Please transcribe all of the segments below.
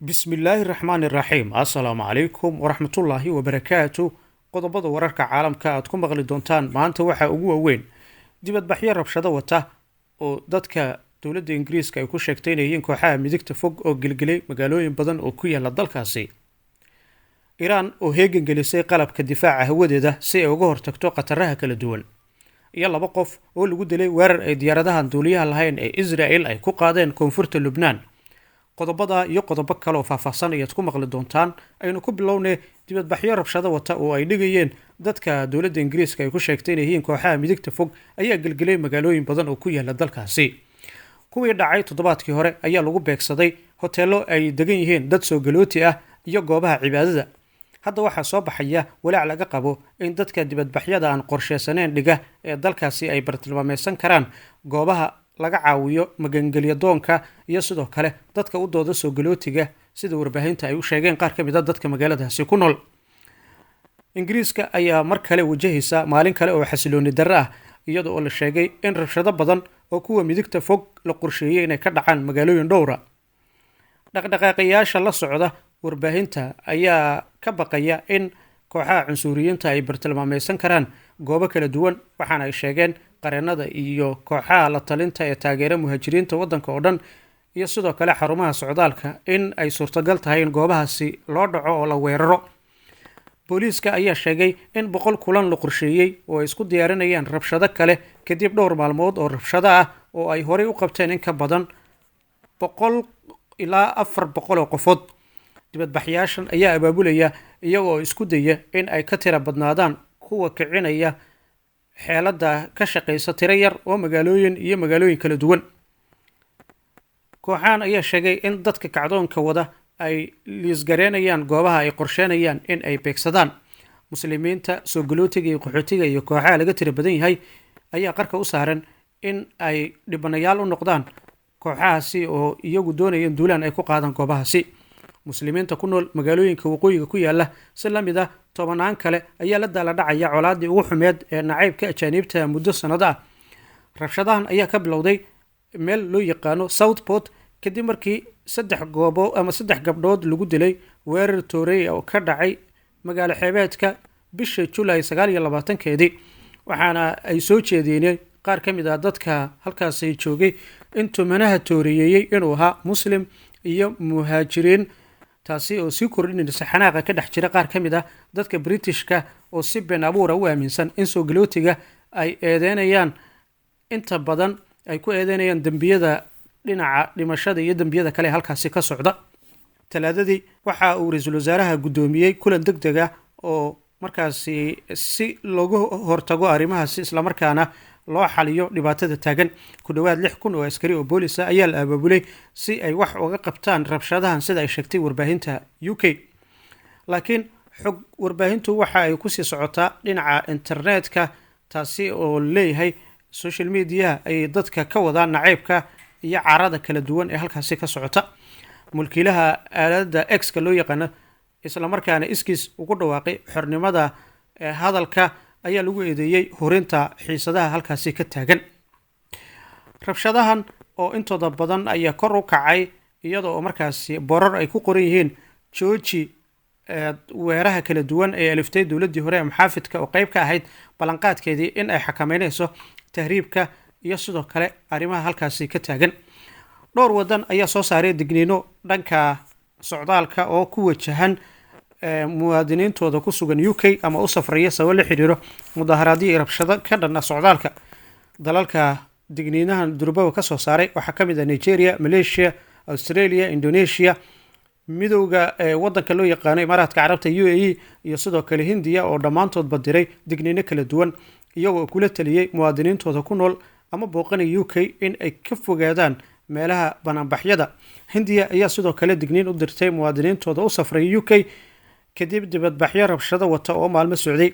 بسم الله الرحمن الرحيم السلام عليكم ورحمة الله وبركاته qodobada wararka caalamka aad ku maqli doontaan maanta waxa ugu weyn dibadbaxyo rabshado wata oo dadka dowladda Ingiriiska ay ku sheegtay inay kooxaha midigta fog oo gilgilay magaalooyin badan oo ku yaala dalkaasi Iran oo heegan gelisay qalabka difaaca hawadeeda si ay uga hortagto qataraha kala duwan iyo laba qof oo lagu dilay weerar ay diyaaradahan duuliyaha lahayn ee Israel ay ku qaadeen koonfurta Lubnaan qodobada iyo qodobo kale oo faahfaahsan ayaad ku maqli doontaan aynu ku bilownay dibadbaxyo rabshado wata oo ay dhigayeen dadka dowladda Ingiriiska ay ku sheegtay inay kooxaha midigta fog ayaa gilgilay magaalooyin badan oo ku yaala dalkaasi kuwii dhacay toddobaadkii hore ayaa lagu beegsaday hoteelo ay degan yihiin dad soo galooti ah iyo goobaha cibaadada hadda waxaa soo baxaya walaac laga qabo in dadka dibadbaxyada aan qorsheysaneen dhiga ee dalkaasi ay bartilmaameedsan karaan goobaha laga caawiyo magangelya doonka iyo sidoo kale dadka u dooda soo galootiga sida warbaahinta ay u sheegeen qaar ka mid ah dadka magaaladaasi ku nool Ingiriiska ayaa mar kale wajahaysa maalin kale oo xasilooni darro ah iyadoo oo la sheegay in rabshado badan oo kuwa midigta fog la qorsheeyay inay ka dhacaan magaalooyin dhowra dhaqdhaqaaqayaasha la socda warbaahinta ayaa ka baqaya in kooxaha cunsuriyiinta ay bartilmaameysan karaan goobo kala duwan waxaana ay sheegeen qareenada iyo kooxaha la talinta ee taageera muhaajiriinta waddanka oo dhan iyo sidoo kale xarumaha socdaalka in ay suurtagal tahay in goobahaasi loo dhaco oo la weeraro booliiska ayaa sheegay in 100 kulan la qorsheeyay oo ay isku diyaarinayaan rabshado kale kadib dhowr maalmood oo rabshado ah oo ay horey u qabteen in ka badan 100 ilaa 400 qofood dibadbaxyaashan ayaa abaabulaya iyagoo isku daya in ay ka tira badnaadaan kuwa kicinaya xeelada ka shaqeysa tiro yar oo magaalooyin kala duwan kooxahan ayaa sheegay in dadka kacdoonka wada ay liisgareynayaan goobaha ay qorsheenayaan in ay beegsadaan muslimiinta soo galootiga iyo qaxootiga iyo kooxaha laga tira badan yahay ayaa qarka u saaran in ay dhibanayaal u noqdaan kooxahaasi oo iyagu doonayeen duulaan ay ku qaadaan goobahaasi muslimiinta ku nool magaalooyinka waqooyiga ku yaala si la mid ah tobanaan kale ayaa la daala dhacaya colaadii ugu xumeed ee nacaybka ajaanibta muddo sanado ah rabshadahan ayaa ka bilowday meel loo yaqaano Southport kadib markii 3 gabdhood lagu dilay weerar toorey oo ka dhacay magaalo xeebeedka bisha July 29keedii waxaana ay soo jeediyeen qaar ka mid ah dadka halkaas joogay in tumanaha tooreeyay inuu ahaa muslim iyo muhaajiriin taasi oo si kordhinaysa xanaaqa ka dhex jira qaar ka mid ah dadka Britishka oo si been abuur u aaminsan in soo galootiga ay eedeynayaan inta badan ay ku eedeynayaan dambiyada dhinaca dhimashada iyo dambiyada kale halkaasi ka socda talaadadii waxa uu ra'iisul wasaaraha gudoomiyay kulan degdeg ah oo markaasi si looga hortago arrimahaasi isla markaana loo xaliyo dhibaatada taagan ku dhawaad 6,000 oo askari oo booliis ah ayaa la abaabulay si ay wax uga qabtaan rabshadahan sida ay sheegtay warbaahinta UK laakiin xog warbaahintu waxa ay ku sii socotaa dhinaca internetka taasi oo leeyahay social media ay dadka ka wadaan nacaybka iyo carada kala duwan ee halkaasi ka socota mulkiilaha aaladda X ka loo yaqaan isla markaana iskiis ugu dhawaaqay xornimada hadalka ayaa lagu eedeeyay horinta xiisadaha halkaasi ka taagan rabshadahan oo intooda badan ayaa kor u kacay iyadoo markaasi borar ay ku qoran yihiin jooji weeraha kala duwan ee aliftay dowladii hore ee maxaafidka oo qayb ka ahayd balanqaadkeedii in ay xakameynayso tahriibka iyo sidoo kale arrimaha halkaasi ka taagan dhowr wadan ayaa soo saaray digniino dhanka socdaalka oo ku wajahan muwaadiniintooda ku sugan UK ama u safraya sabab la xiriiro mudaharaadyo rabshado ka dhan ah socdaalka dalalka digniinahan durba ka soo saaray waxa ka mid ah Nigeria, Malaysia, Australia, Indonesia midowga wadanka loo yaqaan Imaaraadka Carabta UAE iyo sidoo kale Hindiya oo dhamaantood badiray digniino kala duwan iyagoo kula taliyay muwaadiniintooda ku nool ama booqanay UK in ay ka fogaadaan meelaha banaanbaxyada Hindiya ayaa sidoo kale digniin u dirtay muwaadiniintooda u safray UK kadib dibadbaxyo rabshado wata oo maalmo socday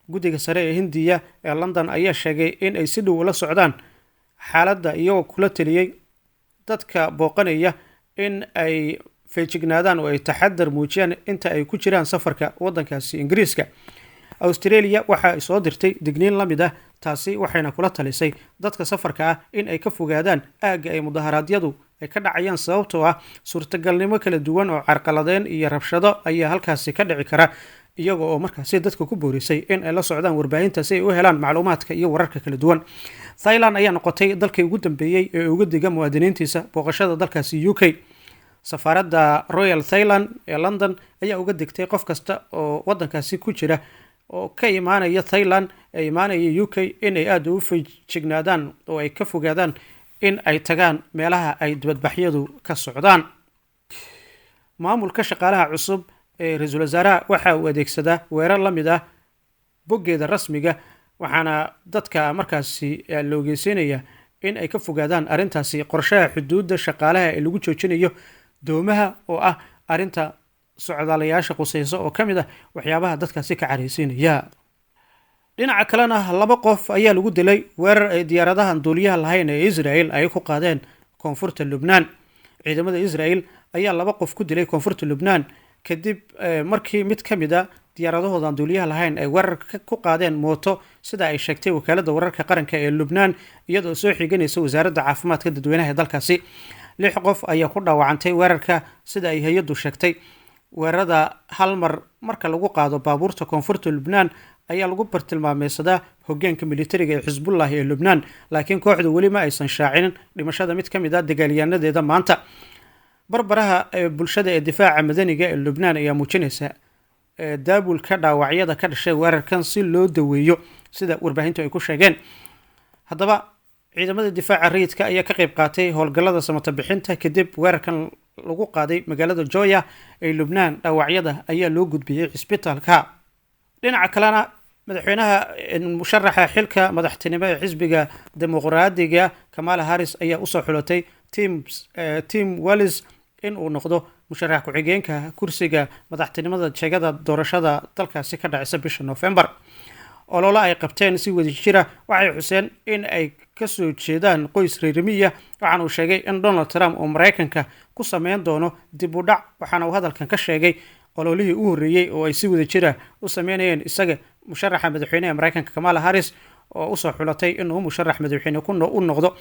guddiga sare ee Hindiya ee London ayaa sheegay in ay si dhow la socdaan xaaladda iyagoo kula taliyay dadka booqanaya in ay feejignaadaan oo ay taxadar muujiyaan inta ay ku jiraan safarka waddankaasi Ingiriiska Australia waxa ay soo dirtay digniin la mid ah taasi waxayna kula talisay dadka safarka ah in ay ka fogaadaan aagga ay mudaharaadyadu ay ka dhacayaan sababtoo ah suurtagalnimo kala duwan oo carqaladeen iyo rabshado ayaa halkaasi ka dhici kara, iyaga oo markaasi dadka ku boorisay in ay la socdaan warbaahinta si ay u helaan macluumaadka iyo wararka kala duwan. Thailand ayaa noqotay dalkii ugu dambeeyey ee uga diga muwaadiniintiisa booqashada dalkaasi UK. Safaaradda Royal Thailand ee London ayaa uga digtay qof kasta oo wadankaasi ku jira oo ka imaanaya Thailand ee imaanaya UK inay aad u feejignaadaan oo ay ka fogaadaan in ay tagaan meelaha ay dibadbaxyadu ka socdaan. Maamulka shaqaalaha cusub ee ra'iisul wasaaraha waxa uu adeegsadaa weerar la mid ah boggeeda rasmiga, waxaana dadka markaasi loo geysanaya in ay ka fogaadaan arrintaasi qorshaha xuduudda shaqaalaha ee lagu joojinayo doomaha oo ah arrinta socdaalayaasha qusayso oo ka mid ah waxyaabaha dadkaasi ka careysiinaya. dhinaca kalena 2 qof ayaa lagu dilay weerar ay diyaaradahan duuliyaha lahayn ee Israel ay ku qaadeen koonfurta Lubnaan. ciidamada Israel ayaa 2 qof ku dilay koonfurta Lubnaan kadib markii mid ka mid ah diyaaradahoodan duuliyaha lahayn ay weerar ku qaadeen mooto, sida ay sheegtay wakaaladda wararka qaranka ee Lubnaan iyadoo soo xiganaysa wasaaradda caafimaadka dadweynaha ee dalkaasi. 6 qof ayaa ku dhaawacantay weerarka sida ay hay'addu sheegtay. weerarada hal marka lagu qaado baabuurta koonfurta Lubnaan ayaa lagu bartilmaameysadaa hoggaanka militariga ee Xisbullah ee Lubnaan, laakiin kooxdu weli ma aysan shaacinin dhimashada mid ka mid ah dagaalyahannadeeda maanta. barbaraha bulshada ee difaaca madaniga ee Lubnaan ayaa muujinaysa daabulka dhaawacyada ka dhashay weerarkan si loo daweeyo, sida warbaahintu ay ku sheegeen. haddaba ciidamada difaaca rayidka ayaa ka qayb qaatay howlgallada samata bixinta kadib weerarkan lagu qaaday magaalada Joya ee Lubnaan. dhaawacyada ayaa loo gudbiyey cisbitaalka. dhinaca kalena madaxweynaha musharaxa xilka madaxtinimo ee xisbiga dimuqraadiga Kamala Harris ayaa u soo xulatay Tim Wallis in uu noqdo musharax ku-xigeenka kursiga madaxtinimada jeegada doorashada dalkaasi ka dhacaysa bisha November. olole ay qabteen si wadajira waxay xuseen in ay ka soo jeedaan qoys reer miyiga, waxaana uu sheegay in Donald Trump oo Mareykanka ku sameyn doono dib u dhac, waxaana uu hadalkan ka sheegay ololihii u horreeyay oo ay si wadajira u sameynayeen isaga musharaxa madaxweynaha Mareykanka Kamala Harris oo u soo xulatay inuu musharax madaxweyne u noqdo.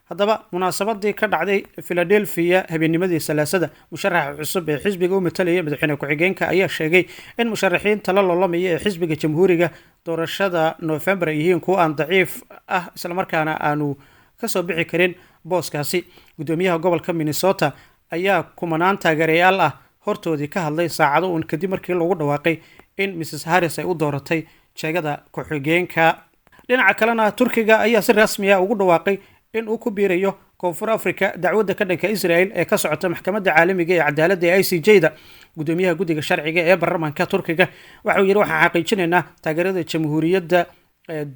haddaba munaasabadii ka dhacday Philadelphia habeennimadii Salaasada, musharaxa cusub ee xisbiga u matalaya madaxweyne ku-xigeenka ayaa sheegay in musharaxiinta la loolamaya ee xisbiga jamhuuriga doorashada November ay yihiin kuwo aan daciif ah isla markaana aanu ka soo bixi karin booskaasi. gudoomiyaha gobolka Minnesota ayaa kumanaan taageerayaal ah hortoodii ka hadlay saacado uun kadib markii lagu dhawaaqay in Mrs Harris ay u dooratay jeegada ku-xigeenka. dhinaca kalena Turkiga ayaa si rasmi ah ugu dhawaaqay in uu ku biirayo Koonfur Afrika dacwadda ka dhanka Israel ee ka socota maxkamadda caalamiga ee cadaaladda ee ICJ-da. gudoomiyaha guddiga sharciga ee baarlamaanka Turkiga waxa uu yiri waxaan xaqiijinaynaa taageerada jamhuuriyadda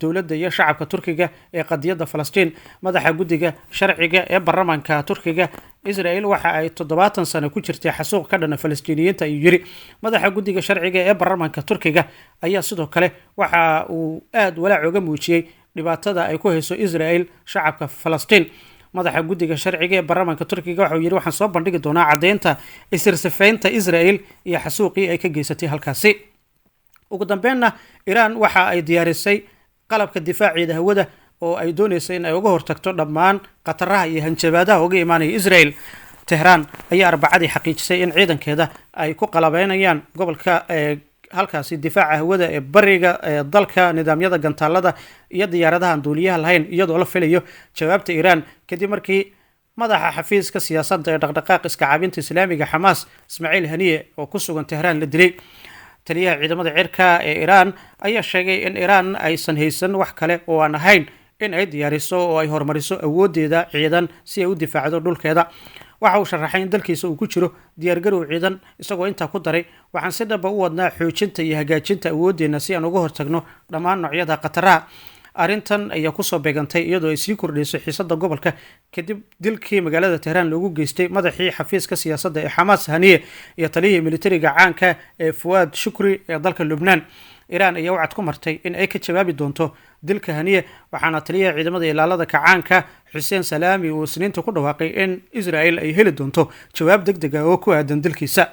dowladda iyo shacabka Turkiga ee qadiyadda Falastiin. madaxa guddiga sharciga ee baarlamaanka Turkiga Israel waxa ay 70 sano ku jirtay xasuuq ka dhan Falastiiniyiinta ayuu yiri. madaxa guddiga sharciga ee baarlamaanka Turkiga ayaa sidoo kale waxa uu aad walaac uga muujiyay dhibaatada ay ku hayso Israel shacabka Falastiin. madaxa guddiga sharciga ee baarlamaanka Turkiga waxa uu yiri waxaan soo bandhigi doonaa cadeynta isirsifaynta Israel iyo xasuuqii ay ka geysatay halkaasi. ugu dambeynna Iran waxa ay diyaarisay qalabka difaaciida hawada oo ay doonayso in ay uga hortagto dhammaan qataraha iyo hanjabaadaha uga imaanaya Israel. Tehran ayaa Arbacadii xaqiijisay in ciidankeeda ay ku qalabeynayaan gobolka halkaasi difaaca hawada ee bariga dalka nidaamyada gantaalada iyo diyaaradaha duuliyaha lahayn, iyadoo la filayo jawaabta Iran kadib markii madaxa xafiiska siyaasadda ee dhaqdhaqaaqa iska caabinta Islaamiga Hamas Ismaaciil Haniye oo ku sugan Tehran la dilay. taliyaha ciidamada cirka ee Iran ayaa sheegay in Iran aysan haysan wax kale oo aan ahayn in ay diyaariso oo ay horumariso awoodeeda ciidan si ay u difaacdo dhulkeeda. waxa uu sharaxay in dalkiisa uu ku jiro diyaargarow ciidan, isagoo intaa ku daray waxaan si dhab ah u wadnaa xoojinta iyo hagaajinta awoodeena si aan uga hortagno dhammaan noocyada qataraha. arrintan ayaa kusoo beegantay iyadoo ay sii kordhaysay xiisadda gobolka kadib dilkii magaalada Tehran loogu geystay madaxii xafiiska siyaasadda ee Hamas Haniye iyo taliyihii militariga caanka ee Fuad Shukri ee dalka Lubnaan. Iran ayaa wacd ku martay in ay ka jawaabi doonto dilka Haniye, waxaana taliyaha ciidamada ilaalada kacaanka Xuseen Salaami uu Isniinta ku dhawaaqay in Israel ay heli doonto jawaab degdeg ah oo ku aadan dilkiisa.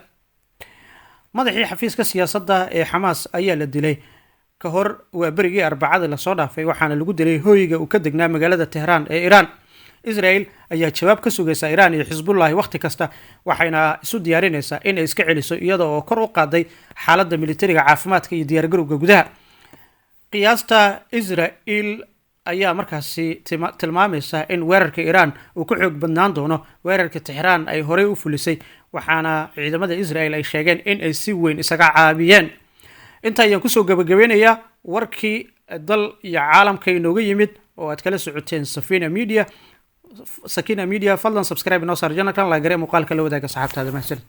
madaxii xafiiska siyaasadda ee Hamas ayaa la dilay ka hor waa berigii Arbacada la soo dhaafay, waxaana lagu dilay hooyiga uu ka degnaa magaalada Tehran ee Iran. Israel ayaa jawaab ka sugaysa Iran iyo Xisbullah waqti kasta, waxayna isu diyaarinaysaa in ay iska celiso iyada oo kor u qaaday xaaladda militariga, caafimaadka iyo diyaargarowga gudaha. qiyaasta Israel ayaa markaasi tilmaamaysa in weerarka Iran uu ka xoog badnaan doono weerarka Tehran ay horey u fulisay, waxaana ciidamada Israel ay sheegeen in ay si weyn isaga caabiyeen. inta ayaan kusoo gabagabeynayaa warkii dal iyo caalamka inooga yimid oo aad kala socoteen Sakina Media. Fadlan subscribe inoo saar channelkan, la garee muuqaalka la wadaaga saxaabtaada. mahadsanid.